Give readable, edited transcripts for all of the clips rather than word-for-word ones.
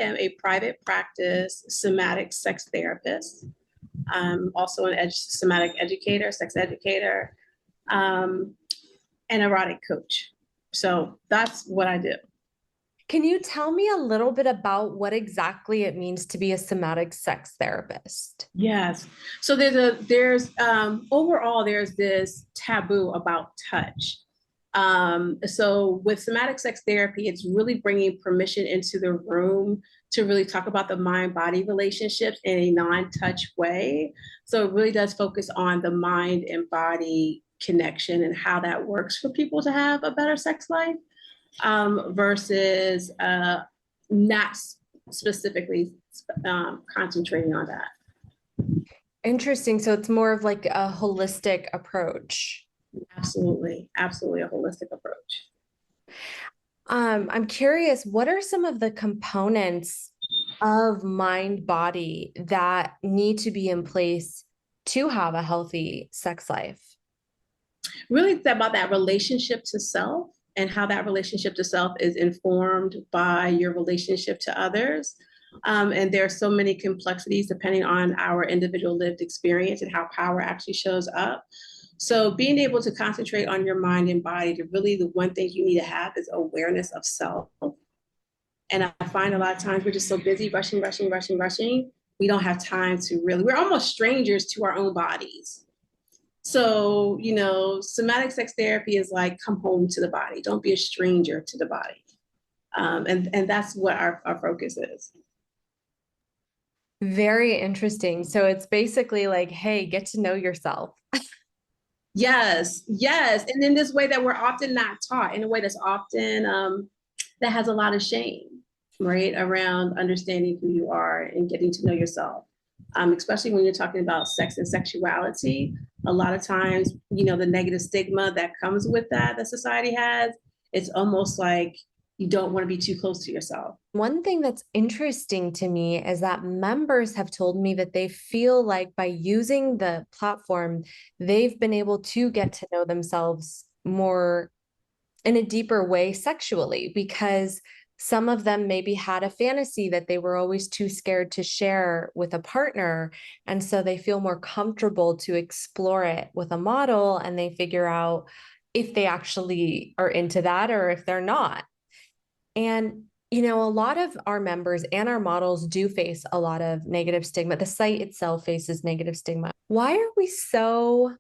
am a private practice somatic sex therapist. I'm also an somatic educator, sex educator, and erotic coach. So that's what I do. Can you tell me a little bit about what exactly it means to be a somatic sex therapist? Yes. So there's overall there's this taboo about touch. So with somatic sex therapy, it's really bringing permission into the room to really talk about the mind-body relationships in a non-touch way. So it really does focus on the mind and body connection and how that works for people to have a better sex life, versus not specifically concentrating on that. Interesting. So it's more of like a holistic approach. Absolutely, absolutely a holistic approach. I'm curious, what are some of the components of mind body that need to be in place to have a healthy sex life? Really, it's about that relationship to self and how that relationship to self is informed by your relationship to others. And there are so many complexities depending on our individual lived experience and how power actually shows up. So being able to concentrate on your mind and body, to really the one thing you need to have is awareness of self. And I find a lot of times we're just so busy rushing, rushing, rushing, rushing. We don't have time to really, we're almost strangers to our own bodies. So, somatic sex therapy is like, come home to the body. Don't be a stranger to the body. And that's what our focus is. Very interesting. So it's basically like, hey, get to know yourself. Yes, yes. And in this way that we're often not taught, in a way that's often, that has a lot of shame, right? Around understanding who you are and getting to know yourself. Especially when you're talking about sex and sexuality, a lot of times, the negative stigma that comes with that society has, it's almost like you don't want to be too close to yourself. One thing that's interesting to me is that members have told me that they feel like by using the platform, they've been able to get to know themselves more in a deeper way sexually, because some of them maybe had a fantasy that they were always too scared to share with a partner. And so they feel more comfortable to explore it with a model, and they figure out if they actually are into that or if they're not. And a lot of our members and our models do face a lot of negative stigma. The site itself faces negative stigma. Why are we so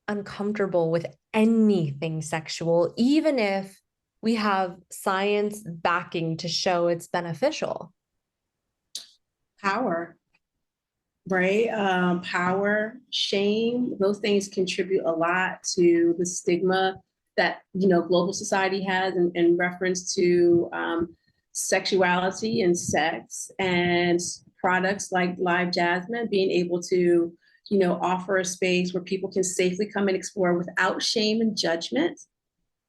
uncomfortable with anything sexual, even if we have science backing to show it's beneficial? Power, right? Power, shame, those things contribute a lot to the stigma that, global society has in reference to sexuality and sex, and products like LiveJasmin being able to, offer a space where people can safely come and explore without shame and judgment.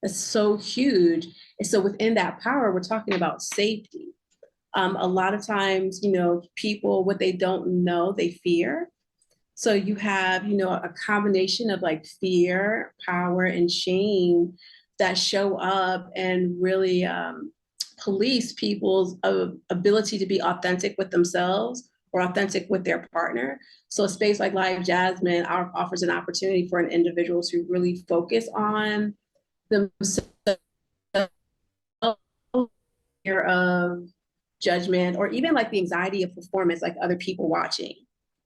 That's so huge. And so within that power, we're talking about safety. A lot of times, people, what they don't know, they fear. So you have, a combination of like fear, power, and shame that show up and really police people's ability to be authentic with themselves or authentic with their partner. So a space like LiveJasmin offers an opportunity for an individual to really focus on themselves, fear of judgment, or even like the anxiety of performance, like other people watching.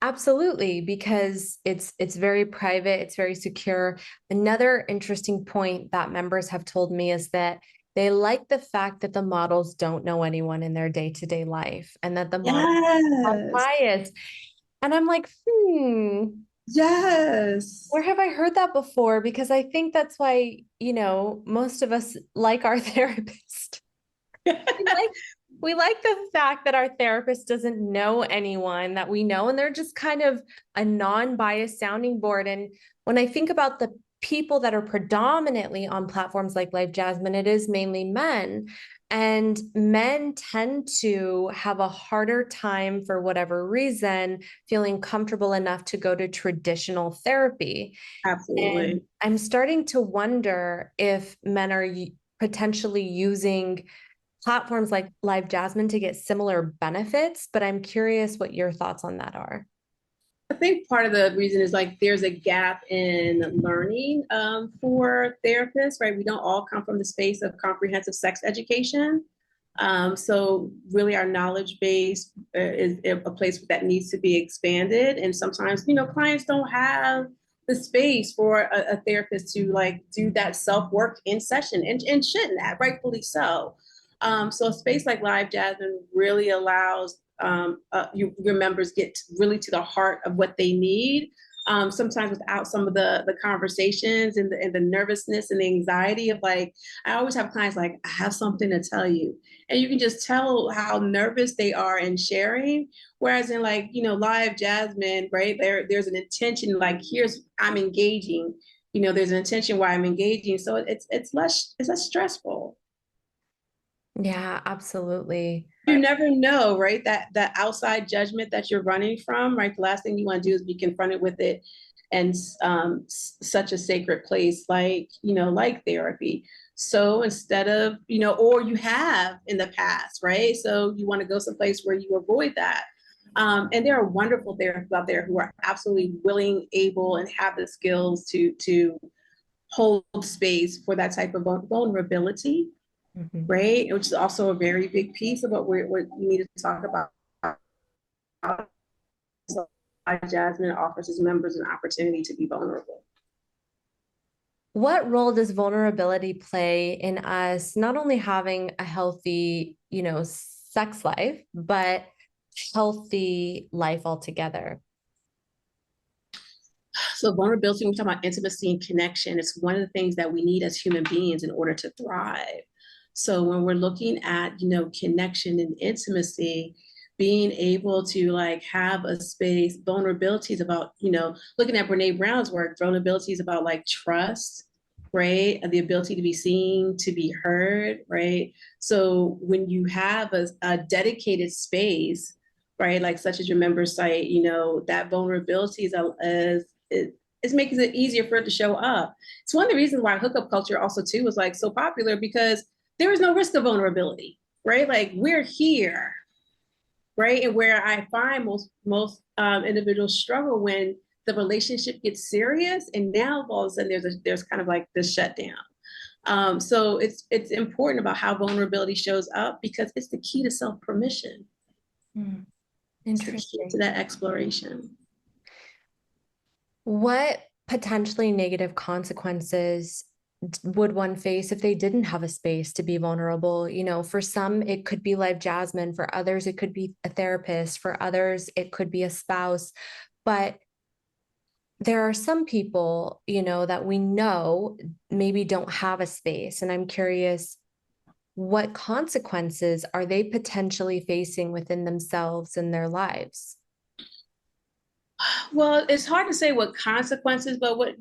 Absolutely, because it's very private, it's very secure. Another interesting point that members have told me is that they like the fact that the models don't know anyone in their day-to-day life, and that the models are biased. And I'm like, yes. Where have I heard that before? Because I think that's why, most of us like our therapist. We like the fact that our therapist doesn't know anyone that we know, and they're just kind of a non-biased sounding board. And when I think about the people that are predominantly on platforms like LiveJasmin, it is mainly men. And men tend to have a harder time, for whatever reason, feeling comfortable enough to go to traditional therapy. Absolutely. And I'm starting to wonder if men are potentially using platforms like LiveJasmin to get similar benefits, but I'm curious what your thoughts on that are. I think part of the reason is like there's a gap in learning for therapists, right? We don't all come from the space of comprehensive sex education. So really our knowledge base is a place that needs to be expanded. And sometimes, clients don't have the space for a therapist to like do that self-work in session and shouldn't have, rightfully so. So a space like LiveJasmin really allows your members get really to the heart of what they need. Sometimes without some of the conversations and the nervousness and the anxiety of like, I always have clients like, I have something to tell you. And you can just tell how nervous they are in sharing. Whereas in like, LiveJasmin, right, there's an intention, like here's, I'm engaging, there's an intention why I'm engaging. So it's less stressful. Yeah, absolutely. You never know, right? That outside judgment that you're running from, right? The last thing you want to do is be confronted with it, and such a sacred place like like therapy. So instead of or you have in the past, right? So you want to go someplace where you avoid that. And there are wonderful therapists out there who are absolutely willing, able, and have the skills to hold space for that type of vulnerability, Mhm. right? Which is also a very big piece of what we need to talk about. So Jasmine offers its members an opportunity to be vulnerable. What role does vulnerability play in us not only having a healthy, sex life, but healthy life altogether? So vulnerability, when we talk about intimacy and connection, it's one of the things that we need as human beings in order to thrive. So when we're looking at, connection and intimacy, being able to like have a space, vulnerability is about, looking at Brene Brown's work, vulnerability is about like trust, right? And the ability to be seen, to be heard, right? So when you have a dedicated space, right, like such as your member site, that vulnerability is making it easier for it to show up. It's one of the reasons why hookup culture also too was like so popular, because there is no risk of vulnerability, right? Like we're here, right? And where I find most individuals struggle when the relationship gets serious, and now all of a sudden there's kind of like this shutdown. So it's important about how vulnerability shows up, because it's the key to self permission. It's the key to Interesting. that exploration. What potentially negative consequences would one face if they didn't have a space to be vulnerable? For some, it could be LiveJasmin. For others, it could be a therapist. For others, it could be a spouse. But there are some people, that we know maybe don't have a space. And I'm curious, what consequences are they potentially facing within themselves and their lives? Well, it's hard to say what consequences, but what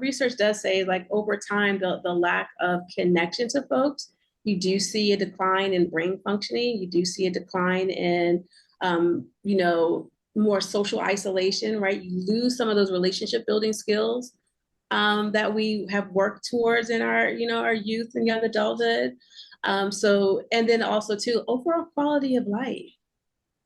research does say is like over time, the lack of connection to folks, you do see a decline in brain functioning. You do see a decline in, more social isolation, right? You lose some of those relationship building skills that we have worked towards in our youth and young adulthood. So, and then also too, overall quality of life,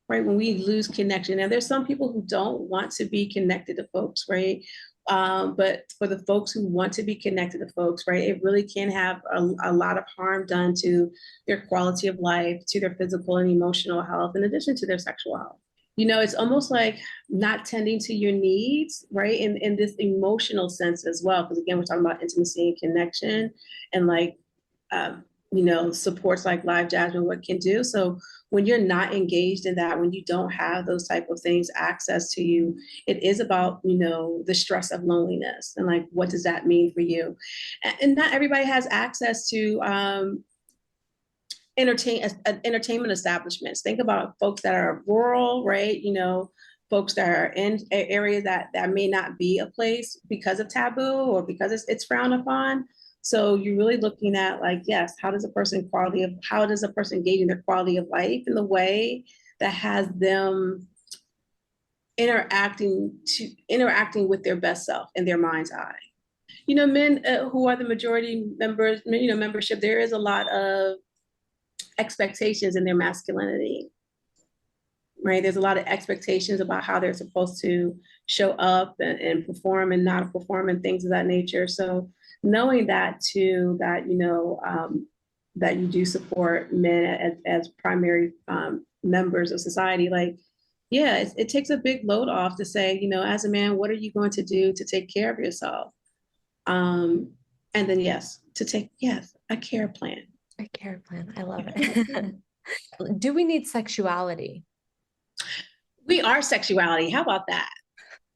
right? When we lose connection. And there's some people who don't want to be connected to folks, right? But for the folks who want to be connected to folks, right, it really can have a lot of harm done to their quality of life, to their physical and emotional health, in addition to their sexual health. It's almost like not tending to your needs, right? In this emotional sense as well. Because again, we're talking about intimacy and connection, and like um, supports like LiveJasmin, what can do. So when you're not engaged in that, when you don't have those type of things access to you, it is about, the stress of loneliness and like, what does that mean for you? And not everybody has access to entertainment establishments. Think about folks that are rural, right? Folks that are in areas that may not be a place because of taboo or because it's frowned upon. So you're really looking at like, yes, how does a person engage in their quality of life in the way that has them interacting with their best self in their mind's eye. Men who are the majority members, membership, there is a lot of expectations in their masculinity, right? There's a lot of expectations about how they're supposed to show up and perform and not perform and things of that nature. So knowing that too, that, that you do support men as primary members of society, like, yeah, it takes a big load off to say, as a man, what are you going to do to take care of yourself? And then, yes, a care plan. A care plan. I love it. Do we need sexuality? We are sexuality. How about that?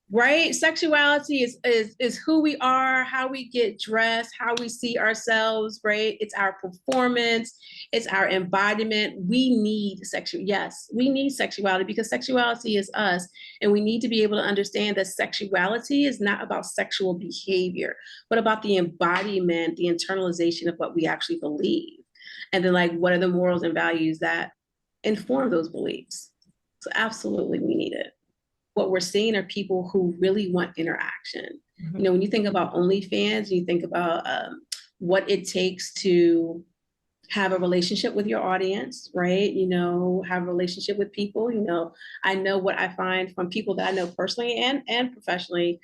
Right? Sexuality is who we are, how we get dressed, how we see ourselves, right? It's our performance, it's our embodiment. We need yes, we need sexuality because sexuality is us. And we need to be able to understand that sexuality is not about sexual behavior, but about the embodiment, the internalization of what we actually believe. And then, like, what are the morals and values that inform those beliefs? So absolutely, we need it. What we're seeing are people who really want interaction. Mm-hmm. When you think about OnlyFans, you think about what it takes to have a relationship with your audience, right? Have a relationship with people. I know what I find from people that I know personally and professionally,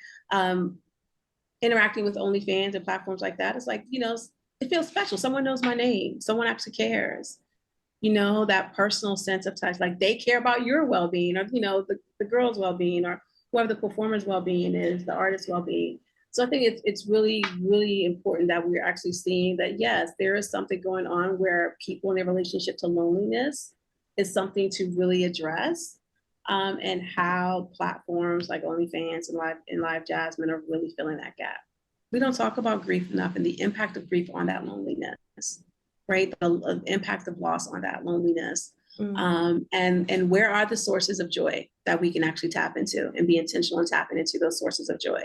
interacting with OnlyFans and platforms like that. It's like, it feels special. Someone knows my name. Someone actually cares. That personal sense of touch, like they care about your well-being or, the girl's well-being or whoever the performer's well-being is, the artist's well-being. So I think it's really, really important that we're actually seeing that, yes, there is something going on where people in their relationship to loneliness is something to really address, and how platforms like OnlyFans and LiveJasmin are really filling that gap. We don't talk about grief enough and the impact of grief on that loneliness, right? The impact of loss on that loneliness. And where are the sources of joy that we can actually tap into and be intentional in tapping into those sources of joy,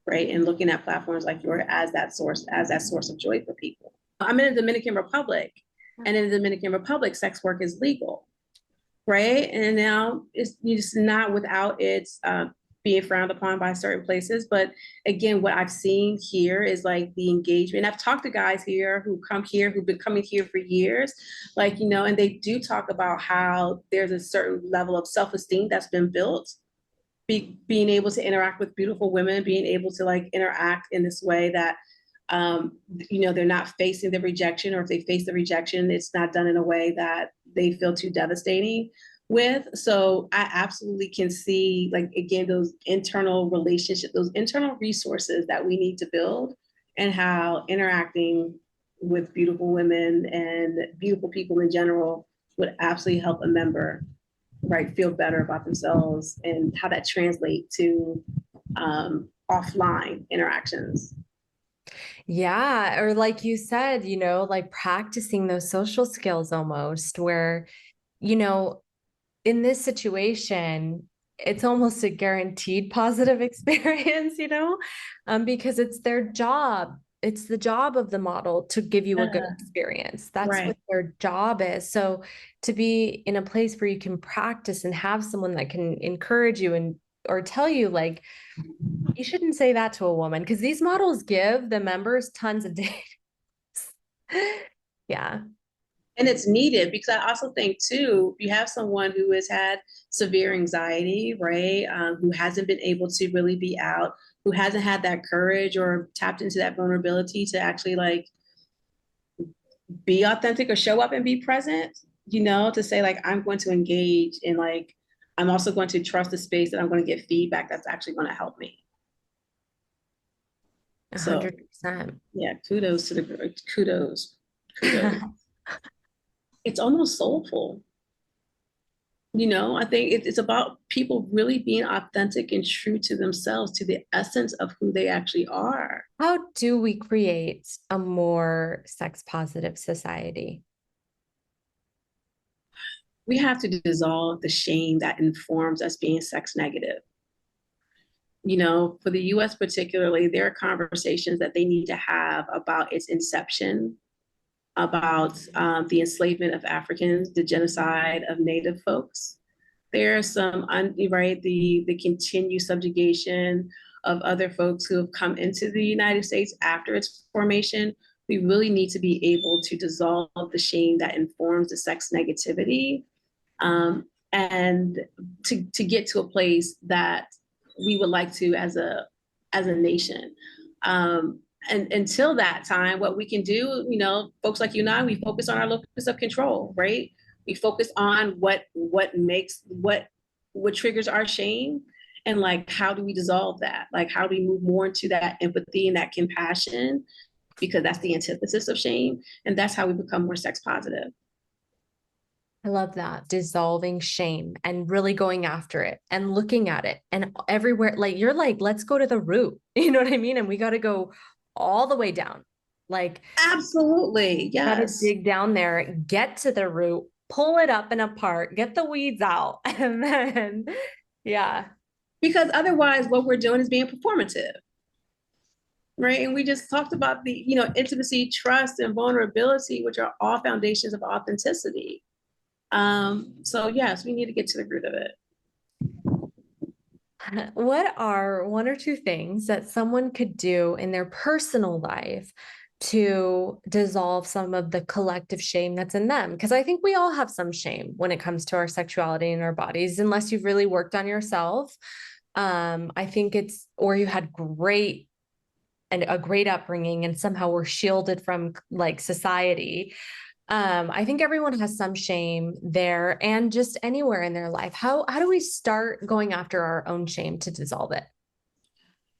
right? And looking at platforms like yours as that source of joy for people. I'm in the Dominican Republic, and in the Dominican Republic, sex work is legal, right? And now it's not without its being frowned upon by certain places. But again, what I've seen here is like the engagement. I've talked to guys here who've been coming here for years, like, and they do talk about how there's a certain level of self-esteem that's been built, being able to interact with beautiful women, being able to like interact in this way that, they're not facing the rejection, or if they face the rejection, it's not done in a way that they feel too devastating with. So I absolutely can see, like, again, those internal relationships, those internal resources that we need to build, and how interacting with beautiful women and beautiful people in general would absolutely help a member, right, feel better about themselves, and how that translates to offline interactions. Yeah, or like you said, like practicing those social skills almost, where, in this situation, it's almost a guaranteed positive experience, because it's their job. It's the job of the model to give you a good experience. That's right. What their job is. So to be in a place where you can practice and have someone that can encourage you or tell you, like, you shouldn't say that to a woman, because these models give the members tons of data. Yeah. And it's needed, because I also think too, you have someone who has had severe anxiety, right? Who hasn't been able to really be out, who hasn't had that courage or tapped into that vulnerability to actually like be authentic or show up and be present, to say like, I'm going to engage in, like, I'm also going to trust the space that I'm going to get feedback that's actually going to help me. 100%. Yeah, kudos. It's almost soulful. I think it's about people really being authentic and true to themselves, to the essence of who they actually are. How do we create a more sex positive society? We have to dissolve the shame that informs us being sex negative. For the US particularly, there are conversations that they need to have about its inception, about the enslavement of Africans, the genocide of Native folks. There's some, the continued subjugation of other folks who have come into the United States after its formation. we really need to be able to dissolve the shame that informs the sex negativity, and to get to a place that we would like to as a nation. And until that time, what we can do, folks like you and I, we focus on our locus of control, right? We focus on what triggers our shame, and like how do we dissolve that? Like how do we move more into that empathy and that compassion, because that's the antithesis of shame, and that's how we become more sex positive. I love that. Dissolving shame and really going after it and looking at it and everywhere. Like you're like, let's go to the root. You know what I mean? And we got to go all the way down. Like, Absolutely. got to Yes. dig down there, get to the root, pull it up and apart, get the weeds out. And then, yeah. Because otherwise, what we're doing is being performative, right? And we just talked about the, intimacy, trust, and vulnerability, which are all foundations of authenticity. So yes, we need to get to the root of it. What are one or two things that someone could do in their personal life to dissolve some of the collective shame that's in them? Because I think we all have some shame when it comes to our sexuality and our bodies, unless you've really worked on yourself. I think or you had a great upbringing and somehow we're shielded from like society. I think everyone has some shame there and just anywhere in their life. How do we start going after our own shame to dissolve it?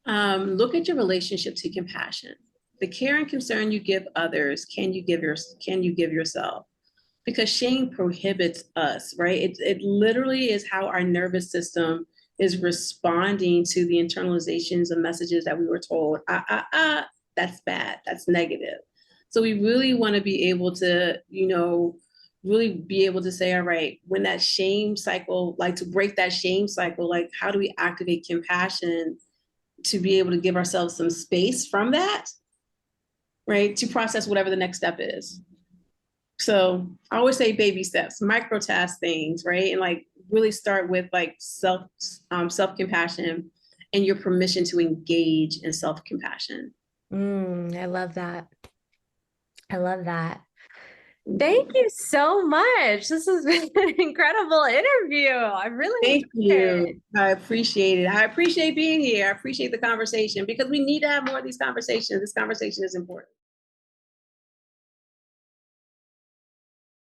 Look at your relationship to compassion. The care and concern you give others, can you give yourself? Because shame prohibits us, right? It literally is how our nervous system is responding to the internalizations of messages that we were told, that's bad, that's negative. So we really want to be able to, really be able to say, all right, when that shame cycle, like to break that shame cycle, like how do we activate compassion to be able to give ourselves some space from that, right? To process whatever the next step is. So I always say baby steps, micro task things, right? And like really start with like self-compassion and your permission to engage in self-compassion. I love that. I love that. Thank you so much. This has been an incredible interview. I really Thank enjoyed it. you. I appreciate it. I appreciate being here. I appreciate the conversation because we need to have more of these conversations. This conversation is important.